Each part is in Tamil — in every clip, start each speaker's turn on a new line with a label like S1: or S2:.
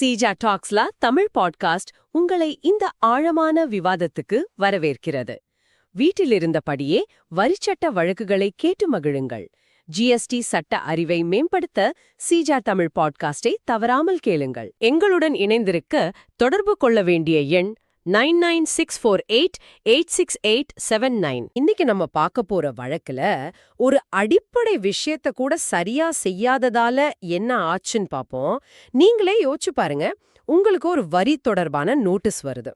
S1: சீஜா டாக்ஸ்ல தமிழ் பாட்காஸ்ட் உங்களை இந்த ஆழமான விவாதத்துக்கு வரவேற்கிறது. வீட்டிலிருந்தபடியே வரிச்சட்ட வழக்குகளை கேட்டு மகிழுங்கள். ஜிஎஸ்டி சட்ட அறிவை மேம்படுத்த சீஜா தமிழ் பாட்காஸ்டை தவறாமல் கேளுங்கள். எங்களுடன் இணைந்திருக்க தொடர்பு கொள்ள வேண்டிய எண் 9964886879. இன்னைக்கு நம்ம பார்க்க போற வழக்குல ஒரு அடிப்படை விஷயத்த கூட சரியா செய்யாததால என்ன ஆச்சுன்னு பாப்போம். நீங்களே யோசிச்சு பாருங்க. உங்களுக்கு ஒரு வரி தொடர்பான நோட்டீஸ் வருது.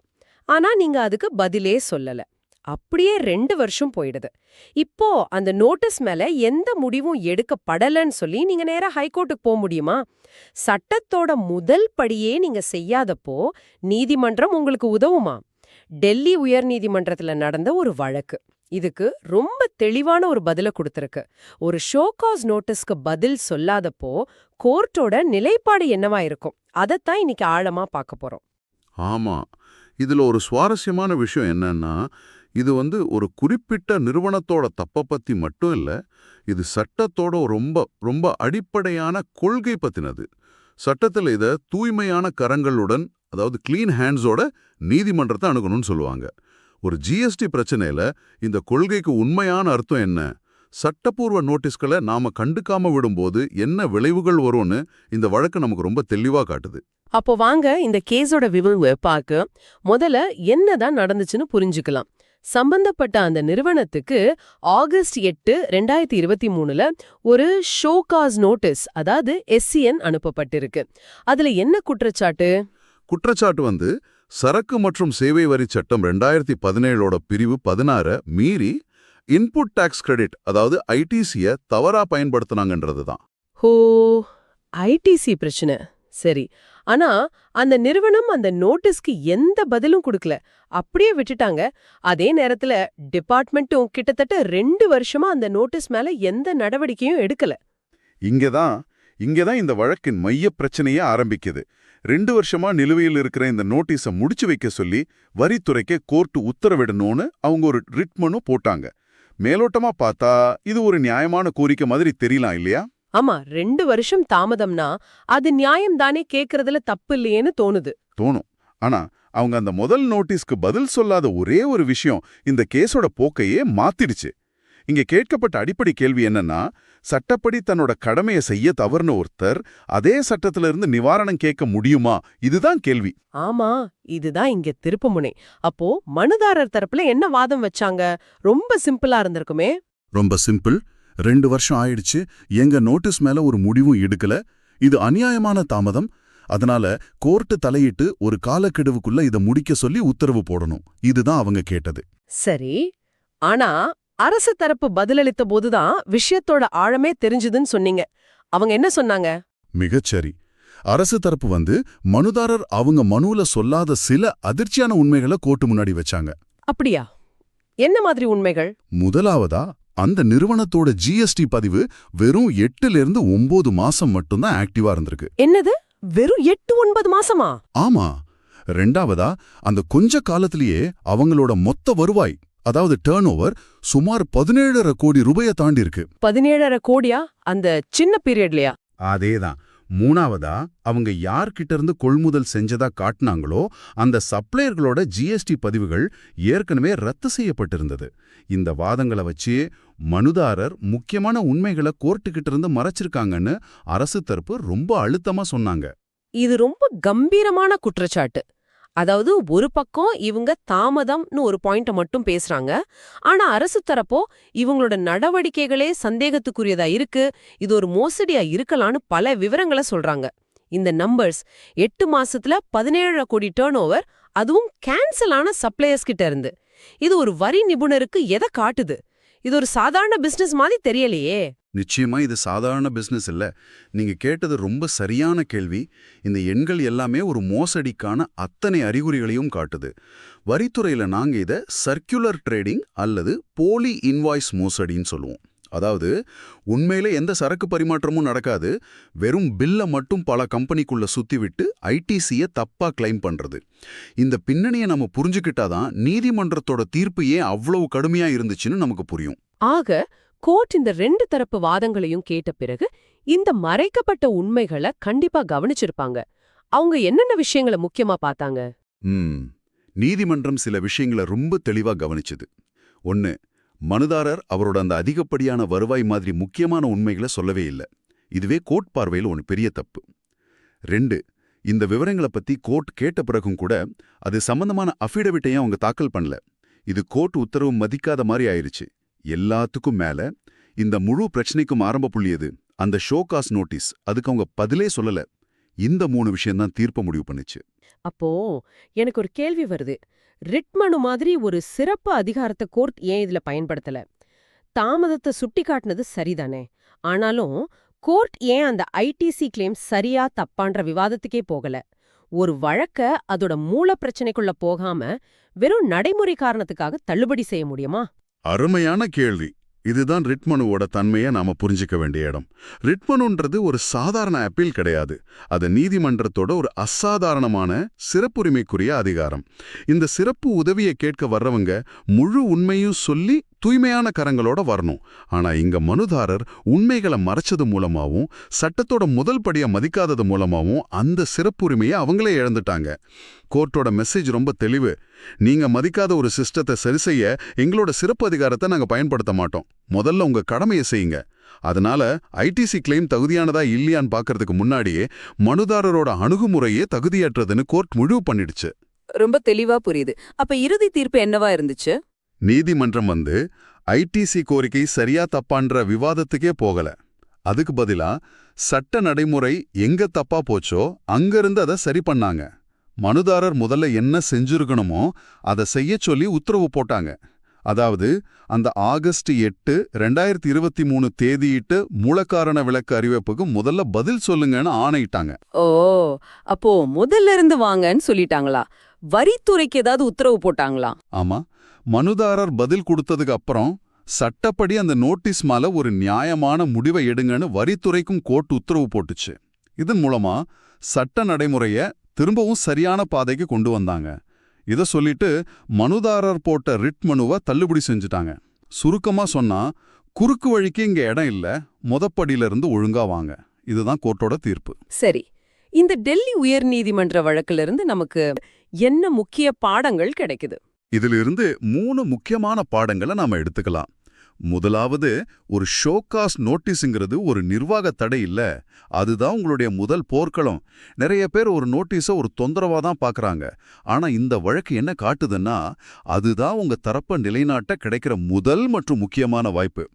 S1: ஆனா நீங்க அதுக்கு பதிலே சொல்லல. அப்படியே 2 வருஷம் போயிடுது. இப்போ அந்த நோட்டீஸ் மேல எந்த முடிவும் எடுக்கப்படலன்னு சொல்லி நீங்க நேரா ஹைகோர்ட்டுக்கு போக முடியுமா? சட்டத்தோட முதல் படியே நீங்க செய்யாதப்போ நீதிமன்றம் உங்களுக்கு உதவுமா? டெல்லி உயர்நீதிமன்றத்துல நடந்த ஒரு வழக்கு இதுக்கு ரொம்ப தெளிவான ஒரு பதில கொடுத்திருக்கு. ஒரு ஷோகாஸ் நோட்டீஸ்க்கு பதில் சொல்லாதப்போ கோர்ட்டோட நிலைப்பாடு என்னவா இருக்கும்? அதைத்தான் இன்னைக்கு ஆழமா பார்க்க போறோம்.
S2: ஆமா, இதுல ஒரு சுவாரஸ்யமான விஷயம் என்னன்னா, இது ஒரு குறிப்பிட்ட நிறுவனத்தோட தப்ப பத்தி மட்டும் இல்ல, இது சட்டத்தோட ரொம்ப ரொம்ப அடிப்படையான கொள்கை பத்தினது. சட்டத்துல இத தூய்மையான கரங்களுடன், அதாவது கிளீன் ஹேண்ட்ஸோட நீதிமன்றத்தை அணுகணும்னு சொல்லுவாங்க. ஒரு ஜிஎஸ்டி பிரச்சனையில இந்த கொள்கைக்கு உண்மையான அர்த்தம் என்ன? சட்டப்பூர்வ நோட்டீஸ்களை நாம கண்டுக்காம விடும்போது என்ன விளைவுகள் வரும்னு இந்த வழக்கு நமக்கு ரொம்ப தெளிவா காட்டுது.
S1: அப்போ வாங்க இந்த கேஸோட விவரத்தை பார்க்க முதல்ல என்னதான் நடந்துச்சுன்னு புரிஞ்சுக்கலாம். சம்பந்தப்பட்ட அந்த நிறுவனத்துக்கு ஆகஸ்ட் 8, 2023 ஒரு ஷோகாஸ் நோட்டீஸ், அதாவது SCN அனுப்பப்பட்டிருக்கு. அதுல என்ன குற்றச்சாட்டு?
S2: குற்றச்சாட்டு சரக்கு மற்றும் சேவை வரி சட்டம் 2017 பிரிவு 16 மீறி இன்புட் டாக்ஸ் கிரெடிட், அதாவது ஐடிசியை தவறா பயன்படுத்தினாங்கன்றதுதான்.
S1: ஹோ, ஐடிசி பிரச்சனை. சரி, ஆனா அந்த நிறுவனம் அந்த நோட்டீஸ்க்கு எந்த பதிலும் கொடுக்கல, அப்படியே விட்டுட்டாங்க. அதே நேரத்துல டிபார்ட்மெண்ட்டும் கிட்டத்தட்ட 2 வருஷமா அந்த நோட்டீஸ் மேல எந்த நடவடிக்கையும் எடுக்கல.
S2: இங்கதான் இந்த வழக்கின் மைய பிரச்சனையே ஆரம்பிக்குது. 2 வருஷமா நிலுவையில் இருக்கிற இந்த நோட்டீஸை முடிச்சு வைக்க சொல்லி வரித்துறைக்கு கோர்ட்டு உத்தரவிடணும்னு அவங்க ஒரு ரிட் மனு போட்டாங்க. மேலோட்டமா பார்த்தா இது ஒரு நியாயமான கோரிக்கை மாதிரி தெரியலாம் இல்லையா?
S1: ஆமா, 2 வருஷம் தாமதம்னா அது நியாயம் தானே, கேக்குறதுல தப்பு இல்லையேன்னு தோணும்.
S2: ஆனா அவங்க அந்த முதல் நோட்டீஸ்க்கு பதில் சொல்லாத ஒரே ஒரு விஷயம் இந்த கேஸோட போக்கையே மாத்திடுச்சு. இங்க கேட்கப்பட்ட அடிப்படை கேள்வி என்னன்னா, சட்டப்படி தன்னோட கடமையை செய்ய தவறுன ஒருத்தர் அதே சட்டத்திலிருந்து நிவாரணம் கேட்க முடியுமா? இதுதான் கேள்வி.
S1: ஆமா, இதுதான் இங்க திருப்புமுனை. அப்போ மனுதாரர் தரப்புல என்ன வாதம் வச்சாங்க? ரொம்ப சிம்பிளா இருந்திருக்குமே.
S2: ரொம்ப சிம்பிள். 2 வருஷம் ஆயிடுச்சு, எங்க நோட்டீஸ் மேல ஒரு முடிவும் எடுக்கல, இது அநியாயமான தாமதம், அதனால கோர்ட்டு தலையிட்டு ஒரு காலக்கெடுவுக்குள்ள இதை முடிக்க சொல்லி உத்தரவு போடணும். இதுதான் அவங்க கேட்டது.
S1: சரி, ஆனா அரசு தரப்பு பதிலளித்த போதுதான் விஷயத்தோட ஆழமே தெரிஞ்சுதுன்னு சொன்னீங்க. அவங்க என்ன சொன்னாங்க?
S2: மிகச்சரி. அரசு தரப்பு மனுதாரர் அவங்க மனுவுல சொல்லாத சில அதிர்ச்சியான உண்மைகளை கோர்ட்டு முன்னாடி வச்சாங்க.
S1: அப்படியா? என்ன மாதிரி உண்மைகள்?
S2: முதலாவதா, அந்த நிறுவனத்தோட ஜிஎஸ்டி பதிவு வெறும் 8லிருந்து 9 மாசம் மட்டும்தான் ஆக்டிவா இருந்திருக்கு.
S1: என்னது, வெறும் 8-9 மாசமா?
S2: ஆமா. 2வதா, அந்த கொஞ்ச காலத்திலேயே அவங்களோட மொத்த வருவாய், அதாவது டர்ன் ஓவர், சுமார் 17.5 கோடி ரூபாயை தாண்டி இருக்கு.
S1: 17.5 கோடியா? அந்த சின்ன பீரியட்லயா?
S2: அதேதான். 3வதா, அவங்க யார்கிட்ட இருந்து கொள்முதல் செஞ்சதா காட்டினாங்களோ அந்த சப்ளையர்களோட ஜிஎஸ்டி பதிவுகள் ஏற்கனவே ரத்து செய்யப்பட்டிருந்தது. இந்த வாதங்களை வச்சு மனுதாரர் முக்கியமான உண்மைகளை கோர்ட்டுக்கிட்ட இருந்து மறைச்சிருக்காங்கன்னு அரசு தரப்பு ரொம்ப அழுத்தமா சொன்னாங்க.
S1: இது ரொம்ப கம்பீரமான குற்றச்சாட்டு. அதாவது ஒரு பக்கம் இவங்க தாமதம்னு ஒரு பாயிண்ட மட்டும் பேசுறாங்க, ஆனா அரசு தரப்போ இவங்களோட நடவடிக்கைகளே சந்தேகத்துக்குரியதா இருக்கு, இது ஒரு மோசடியா இருக்கலான்னு பல விவரங்களை சொல்றாங்க. இந்த நம்பர்ஸ் 8 மாசத்துல 17 கோடி டர்ன் ஓவர், அதுவும் கேன்சல் ஆன சப்ளையர்ஸ் கிட்ட இருந்து. இது ஒரு வரி நிபுணருக்கு எதை காட்டுது? இது ஒரு சாதாரண பிசினஸ் மாதிரி தெரியலையே.
S2: நிச்சயமா இது சாதாரண பிசினஸ் இல்ல. நீங்க கேட்டது ரொம்ப சரியான கேள்வி. இந்த எண்கள் எல்லாமே ஒரு மோசடிக்கான அத்தனை அறிகுறிகளையும் காட்டுது. வரித்துறையில நாங்க இத சர்க்குலர் ட்ரேடிங் அல்லது போலி இன்வாய்ஸ் மோசடின்னு சொல்லுவோம். அதாவது உண்மையிலே எந்த சரக்கு பரிமாற்றமும் நடக்காது, வெறும் பில்ல மட்டும் பல கம்பெனிக்குள்ள சுத்தி விட்டு ஐடிசியை தப்பா கிளைம் பண்றது. இந்த பின்னணியை நம்ம புரிஞ்சுக்கிட்டாதான் நீதிமன்றத்தோட தீர்ப்பு ஏன் அவ்வளவு கடுமையா இருந்துச்சுன்னு நமக்கு புரியும்.
S1: ஆக கோர்ட் இந்த 2 தரப்பு வாதங்களையும் கேட்ட பிறகு இந்த மறைக்கப்பட்ட உண்மைகளை கண்டிப்பா கவனிச்சிருப்பாங்க. அவங்க என்னென்ன விஷயங்களை முக்கியமா பார்த்தாங்க?
S3: ம் நீதிமன்றம் சில விஷயங்களை ரொம்ப தெளிவா கவனிச்சது. ஒன்னு, மனுதாரர் அவரோட அந்த அதிகப்படியான வருவாய் மாதிரி முக்கியமான உண்மைகளை சொல்லவே இல்லை. இதுவே கோர்ட் பார்வையில் ஒன்று பெரிய தப்பு. 2, இந்த விவரங்களை பத்தி கோர்ட் கேட்ட பிறகும் கூட அது சம்பந்தமான அஃபிடவிட்டையும் அவங்க தாக்கல் பண்ணல. இது கோர்ட் உத்தரவு மதிக்காத மாதிரி ஆயிருச்சு. எல்லாத்துக்கும் மேல இந்த முழு பிரச்சனைக்கும் ஆரம்ப புள்ளி எது? அந்த ஷோகாஸ் நோட்டீஸ். அதுக்கு அவங்க பதிலே சொல்லல. இந்த 3 விஷயம்தான் தீர்ப்ப முடிவு பண்ணுச்சு.
S1: அப்போ எனக்கு ஒரு கேள்வி வருது. ரிட் மனு மாதிரி ஒரு சிறப்பு அதிகாரத்தை கோர்ட் ஏன் இதுல பயன்படுத்தல? தாமதத்தை சுட்டிக்காட்டினது சரிதானே. ஆனாலும் கோர்ட் ஏன் அந்த ஐடிசி கிளைம் சரியா தப்பான்ற விவாதத்துக்கே போகல? ஒரு வழக்க அதோட மூல பிரச்சனைக்குள்ள போகாம வெறும் நடைமுறை காரணத்துக்காக தள்ளுபடி செய்ய முடியுமா?
S2: அருமையான கேள்வி. இதுதான் ரிட் மனுவோட தன்மையை நாம புரிஞ்சிக்க வேண்டிய இடம். ரிட் மனுன்றது ஒரு சாதாரண அப்பீல் கிடையாது. அது நீதிமன்றத்தோட ஒரு அசாதாரணமான சிறப்புரிமைக்குரிய அதிகாரம். இந்த சிறப்பு உதவியை கேட்க வர்றவங்க முழு உண்மையும் சொல்லி தூய்மையான கரங்களோட வரணும். ஆனா இங்க மனுதாரர் உண்மைகளை மறைச்சது மூலமாவும் சட்டத்தோட முதல் படியை மதிக்காதது மூலமாவும் அந்த சிறப்புரிமையை அவங்களே இழந்துட்டாங்க. கோர்ட்டோட மெசேஜ் ரொம்ப தெளிவு. நீங்க மதிக்காத ஒரு சிஸ்டத்தை சரி செய்ய எங்களோட சிறப்பு அதிகாரத்தை நாங்க பயன்படுத்த மாட்டோம். முதல்ல உங்க கடமையை செய்யுங்க. அதனால ஐடிசி கிளைம் தகுதியானதா இல்லையான்னு பாக்கிறதுக்கு முன்னாடியே மனுதாரரோட அணுகுமுறையே தகுதியற்றதுன்னு கோர்ட் முடிவு பண்ணிடுச்சு.
S4: ரொம்ப தெளிவா புரியுது. அப்ப இறுதி தீர்ப்பு என்னவா இருந்துச்சு?
S2: நீதிமன்றம் ஐடிசி கோரிக்கை சரியா தப்பான்ற விவாதத்துக்கே போகல. அதுக்கு பதிலா சட்ட நடைமுறை எங்க தப்பா போச்சோ அங்கிருந்து அதை சரி பண்ணாங்க. மனுதாரர் முதல்ல என்ன செஞ்சிருக்கணுமோ அதை செய்ய சொல்லி உத்தரவு போட்டாங்க. அதாவது அந்த ஆகஸ்ட் 8, 2023 தேதியிட்டு மூலக்காரண விளக்கு அறிவிப்புக்கு முதல்ல பதில் சொல்லுங்கன்னு ஆணையிட்டாங்க.
S4: ஓ, அப்போ முதல்ல இருந்து வாங்கன்னு சொல்லிட்டாங்களா? வரித்துறைக்கு ஏதாவது உத்தரவு போட்டாங்களா?
S2: ஆமா, மனுதாரர் பதில் கொடுத்ததுக்கு அப்புறம் சட்டப்படி அந்த நோட்டீஸ் மேல ஒரு நியாயமான முடிவை எடுங்கன்னு வரித்துறைக்கும் கோர்ட் உத்தரவு போட்டுச்சு. இதன் மூலமா சட்ட நடைமுறைய திரும்பவும் சரியான பாதைக்கு கொண்டு வந்தாங்க. இத சொல்லிட்டு மனுதாரர் போட்ட ரிட் மனுவை தள்ளுபடி செஞ்சுட்டாங்க. சுருக்கமா சொன்னா, குறுக்கு வழிக்கு இங்க இடம் இல்ல, மொதப்படியிலிருந்து ஒழுங்கா வாங்க. இதுதான் கோர்ட்டோட தீர்ப்பு.
S4: சரி, இந்த டெல்லி உயர்நீதிமன்ற வழக்கிலிருந்து நமக்கு என்ன முக்கிய பாடங்கள் கிடைக்குது?
S2: இதிலிருந்து 3 முக்கியமான பாடங்களை நாம எடுத்துக்கலாம். முதலாவது, ஒரு ஷோகாஸ் நோட்டீஸுங்கிறது ஒரு நிர்வாக தடை இல்ல, அதுதான் உங்களுடைய முதல் போர்க்களம். நிறைய பேர் ஒரு நோட்டீஸை ஒரு தொந்தரவா தான் பார்க்கறாங்க. ஆனா இந்த வழக்கு என்ன காட்டுதுன்னா, அதுதான் உங்க தரப்ப நிலைநாட்ட கிடைக்கிற முதல் மற்றும் முக்கியமான வாய்ப்பு.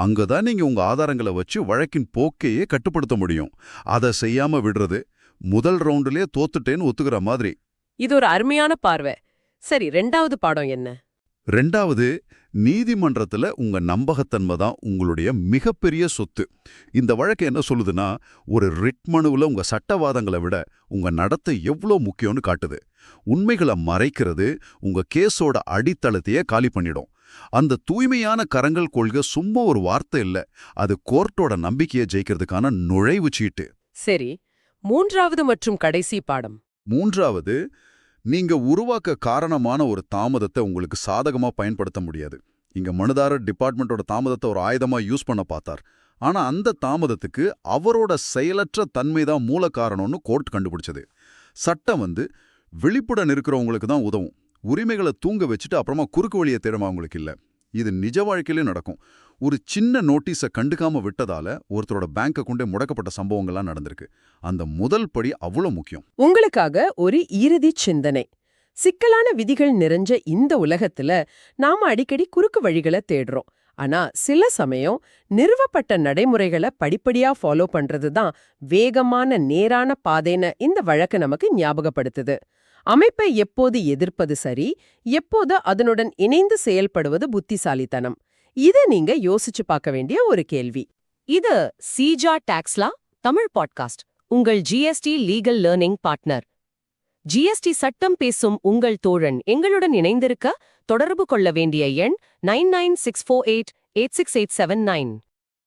S2: அங்கதான் நீங்க உங்க ஆதாரங்களை வச்சு வழக்கின் போக்கையே கட்டுப்படுத்த முடியும். அதை செய்யாம விடுறது முதல் ரவுண்டிலே தோத்துட்டேன்னு ஒத்துக்கிற மாதிரி.
S1: இது ஒரு அருமையான பார்வை. சரி, 2வது பாடம் என்ன?
S2: 2வது, நீதிமன்றத்துல உங்க நம்பகத்தன்மை தான் உங்களுடைய மிகப்பெரிய சொத்து. இந்த வழக்கு என்ன சொல்லுதுன்னா, ஒரு ரிட் மனுவுல உங்க சட்டவாதங்களை விட உங்க நடத்தை எவ்வளோ முக்கியம்னு காட்டுது. உண்மைகளை மறைக்கிறது உங்க கேஸோட அடித்தளத்தையே காலி பண்ணிடும். அந்த தூய்மையான கரங்கள் கொள்கை சும்மா ஒரு வார்த்தை இல்ல, அது கோர்ட்டோட நம்பிக்கையை ஜெயிக்கிறதுக்கான நுழைவு சீட்டு.
S1: சரி, 3வது மற்றும் கடைசி பாடம்.
S2: 3வது, நீங்க உருவாக்க காரணமான ஒரு தாமதத்தை உங்களுக்கு சாதகமா பயன்படுத்த முடியாது. இங்க மனுதாரர் டிபார்ட்மெண்டோட தாமதத்தை ஒரு ஆயுதமா யூஸ் பண்ண பார்த்தார். ஆனா அந்த தாமதத்துக்கு அவரோட செயலற்ற தன்மைதான் மூல காரணம்னு கோர்ட் கண்டுபிடிச்சது. சட்டம் விழிப்புடன் இருக்கிறவங்களுக்கு தான் உதவும். உரிமைகளை தூங்க வச்சுட்டு அப்புறமா குறுக்கு வழியை தேடுறவங்களுக்கு இல்ல. இது நிஜ வாழ்க்கையிலே நடக்கும். ஒரு சின்ன நோட்டீஸை கண்டுக்காம விட்டதால ஒருத்தரோட பேங்க் அக்கவுண்டே முடக்கப்பட்ட சம்பவங்கள்லாம் நடந்திருக்கு. அந்த முதல் படி அவ்வளோ முக்கியம்.
S1: உங்களுக்காக ஒரு இறுதி சிந்தனை. சிக்கலான விதிகள் நிறைஞ்ச இந்த உலகத்துல நாம அடிக்கடி குறுக்கு வழிகளை தேடுறோம். ஆனா சில சமயம் நிறுவப்பட்ட நடைமுறைகளை படிப்படியா ஃபாலோ பண்றது தான் வேகமான நேரான பாதைன்னு இந்த வழக்கு நமக்கு ஞாபகப்படுத்துது. அமைப்பை எப்போது எதிர்ப்பது சரி, எப்போது அதனுடன் இணைந்து செயல்படுவது புத்திசாலித்தனம். இத நீங்க யோசிச்சு பார்க்க வேண்டிய ஒரு கேள்வி. இது சீஜா டாக்ஸ்லா தமிழ் பாட்காஸ்ட், உங்கள் GST legal learning partner. GST சட்டம் பேசும் உங்கள் தோழன். எங்களுடன் இணைந்திருக்க தொடர்பு கொள்ள வேண்டிய எண் 9964886879.